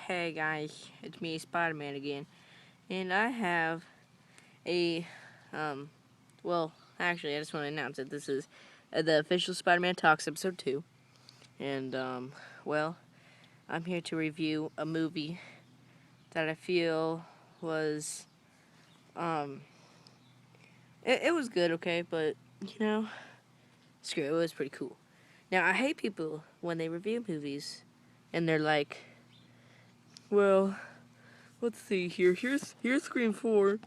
Hey guys, it's me, Spider-Man again, and I have a, well, actually, I just want to announce that this is the official Spider-Man Talks episode 2, and, well, I'm here to review a movie that I feel was, it was good, okay, but, screw it, it was pretty cool. Now, I hate people when they review movies, and they're like, well, let's see here. Here's Scream 4.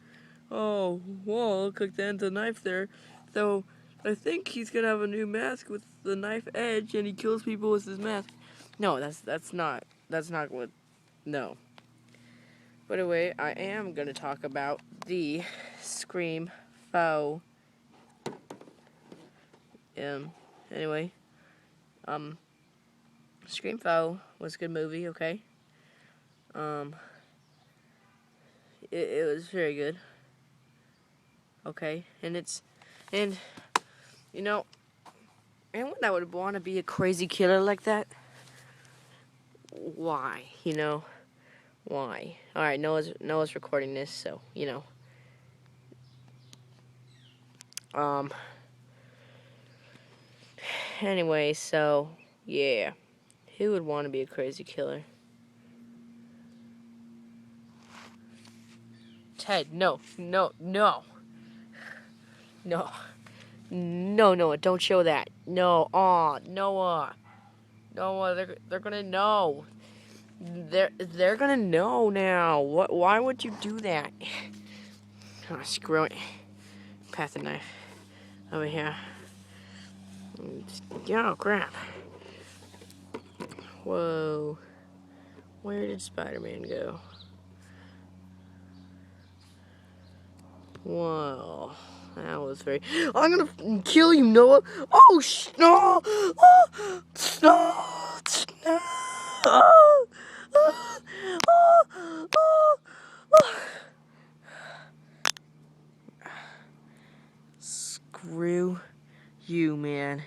Oh, well, look like the end of the knife there. So, I think he's gonna have a new mask with the knife edge, and he kills people with his mask. No, that's not what. No. But anyway, I am gonna talk about the Scream 4. Anyway, Scream 4 was a good movie. Okay. It was very good. Okay, and anyone that would want to be a crazy killer like that, why? Why? All right, Noah's recording this, so Um. Anyway, so yeah, who would want to be a crazy killer? Ted, no, Noah, don't show that. No, Noah, they're gonna know. They're gonna know now. What? Why would you do that? Oh, screw it. Pass the knife over here. Oh crap! Whoa. Where did Spider-Man go? Whoa. That was very... I'm gonna kill you, Noah! Oh, no! Oh, no! No! Oh, oh, oh, oh, oh. Screw you, man.